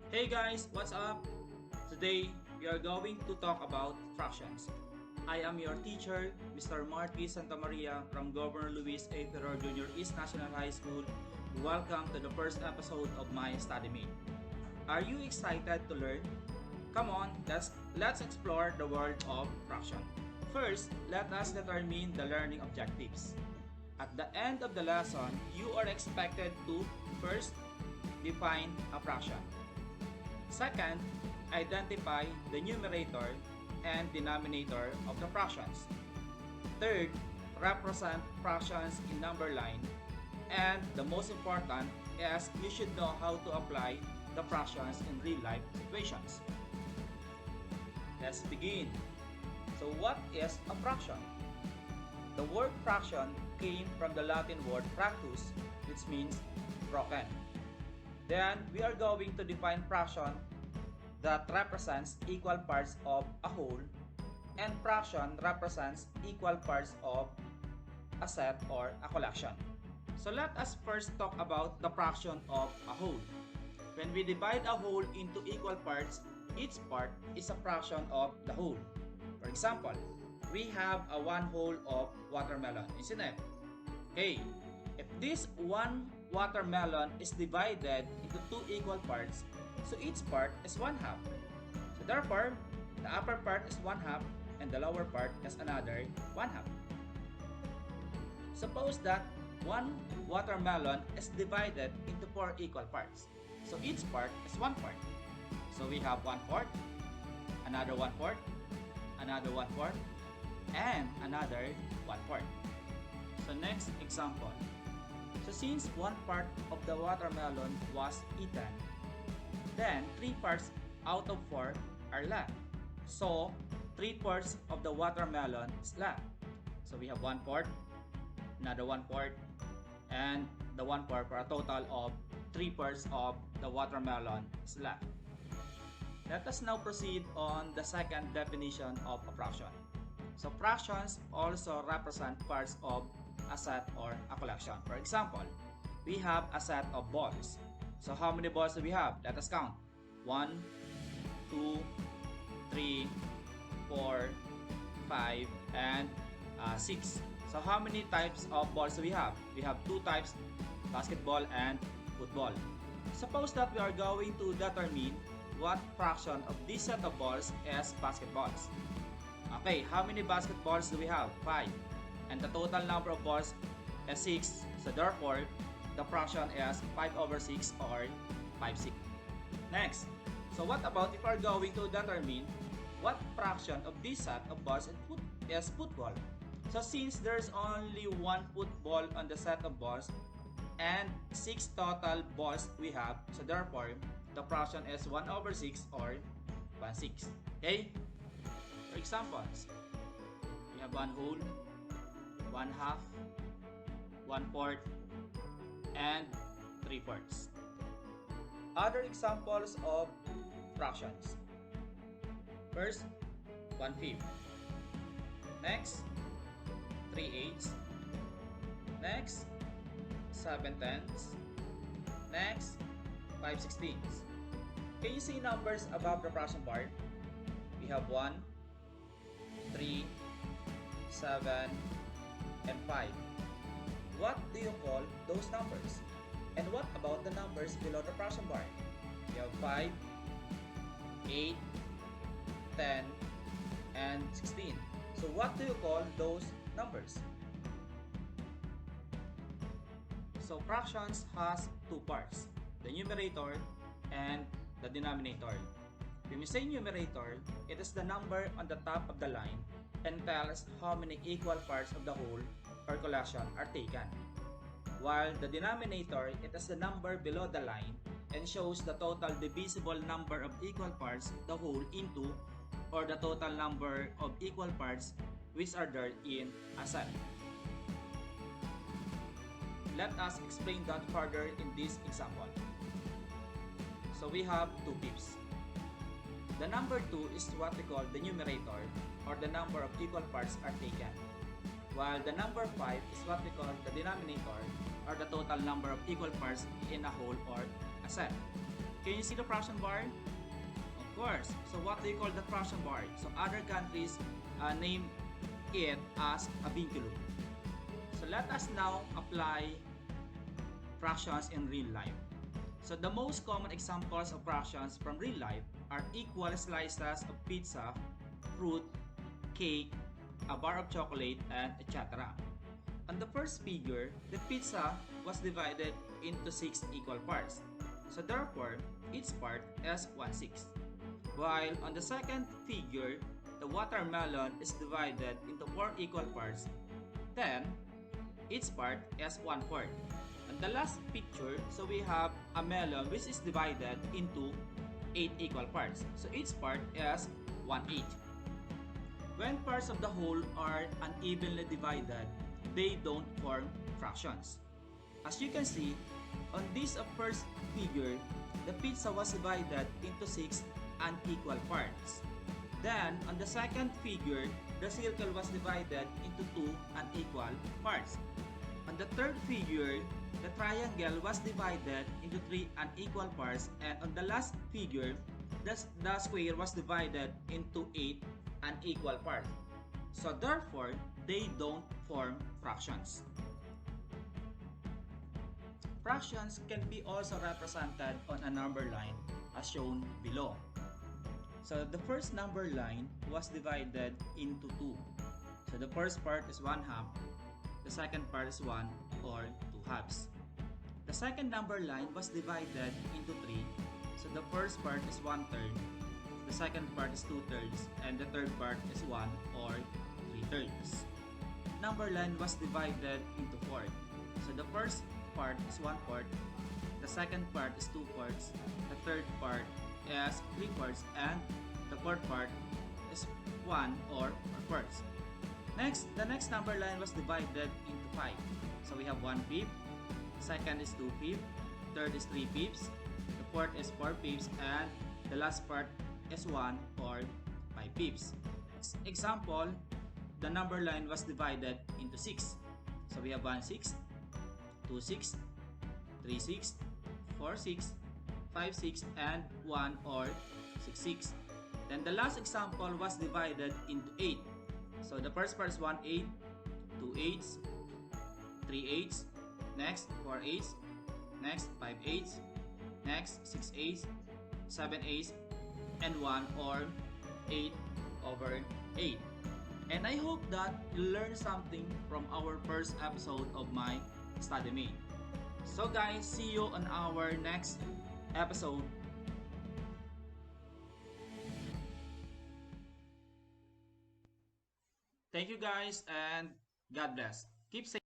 Hey guys, what's up? Today, we are going to talk about fractions. I am your teacher, Mr. Mar Sta Maria from Governor Luis A. Ferrer Jr. East National High School. Welcome to the first episode of My Studymate. Are you excited to learn? Come on, let's explore the world of fraction. First, let us determine the learning objectives. At the end of the lesson, you are expected to first define a fraction. Second, identify the numerator and denominator of the fractions. Third, represent fractions in number line. And the most important is you should know how to apply the fractions in real life situations. Let's begin. So what is a fraction? The word fraction came from the Latin word fractus, which means broken. Then we are going to define fraction that represents equal parts of a whole, and fraction represents equal parts of a set or a collection. So let us first talk about the fraction of a whole. When we divide a whole into equal parts, each part is a fraction of the whole. For example, we have a one whole of watermelon, isn't it? Okay, if this one watermelon is divided into two equal parts, so each part is one half. So therefore, the upper part is one half and the lower part is another one half. Suppose that one watermelon is divided into four equal parts. So each part is one part. So we have one fourth, another one fourth, another one fourth, and another one fourth. So next example. So since one part of the watermelon was eaten, then 3 parts out of 4 are left. So 3 parts of the watermelon is left. So we have 1/4, another 1/4, and the 1/4 for a total of 3 parts of the watermelon is left. Let us now proceed on the second definition of a fraction. So fractions also represent parts of a set or a collection. For example, we have a set of balls. So how many balls do we have? Let us count. 1, 2, 3, 4, 5, and 6. So how many types of balls do we have? We have 2 types, basketball and football. Suppose that we are going to determine what fraction of this set of balls is basketballs. Okay, how many basketballs do we have? 5. And the total number of balls is 6. So therefore, the fraction is 5/6 or 5/6. Next, so what about if we are going to determine what fraction of this set of balls is football? So since there's only one football on the set of balls and 6 total balls we have, so therefore, the fraction is 1/6 or 1/6. Okay? For examples, we have one whole, one half, 1/4, and 3/4. Other examples of fractions. First, 1/5. Next, 3/8. Next, 7/10. Next, 5/16. Can you see numbers above the fraction bar? We have 1, 3, 7, and 5. What do you call those numbers? And what about the numbers below the fraction bar? We have 5, 8, 10, and 16. So what do you call those numbers? So fractions has 2 parts, the numerator and the denominator. When we say numerator, it is the number on the top of the line and tells how many equal parts of the whole or collection are taken. While the denominator, it is the number below the line and shows the total divisible number of equal parts the whole into, or the total number of equal parts which are there in a set. Let us explain that further in this example. So we have 2/5. The number 2 is what we call the numerator, or the number of equal parts are taken. While the number 5 is what we call the denominator, or the total number of equal parts in a whole or a set. can you see the fraction bar? Of course. So what do you call the fraction bar? So other countries name it as a vinculum. So let us now apply fractions in real life. So the most common examples of fractions from real life are equal slices of pizza, fruit, cake, a bar of chocolate, and etc. On the first figure, the pizza was divided into 6 equal parts. So therefore, each part is 1/6. While on the second figure, the watermelon is divided into 4 equal parts. Then, each part is 1/4. On the last picture, so we have a melon which is divided into 8 equal parts. So each part is 1/8. When parts of the whole are unevenly divided, they don't form fractions. As you can see, on this first figure, the pizza was divided into 6 unequal parts. Then, on the second figure, the circle was divided into 2 unequal parts. On the third figure, the triangle was divided into 3 unequal parts, and on the last figure, the square was divided into 8 unequal parts. So therefore, they don't form fractions. Fractions can be also represented on a number line as shown below. So the first number line was divided into 2. So the first part is 1/2, the second part is 1 or 2 halves. The second number line was divided into 3. So the first part is 1/3, the second part is 2/3, and the third part is 1 or 3/3. Number line was divided into 4. So the first part is 1/4, the second part is 2/4, the third part is 3/4, and the fourth part is 1 or 4/4. Next, the next number line was divided into 5. So we have 1/5, second is 2/5, third is 3/5, the fourth is 4/5, and the last part is 1 or 5/5. Example, the number line was divided into 6. So we have 1/6, 2/6, 3/6, 4/6, 5/6, and 1 or 6/6. Then the last example was divided into 8. So the first part is 1/8, 2/8, 3/8, next 4/8, next 5/8, next 6/8, 7/8, and 1 or 8/8. And I hope that you learned something from our first episode of My Studymate. So guys, see you on our next episode. Thank you guys, and God bless. Keep safe.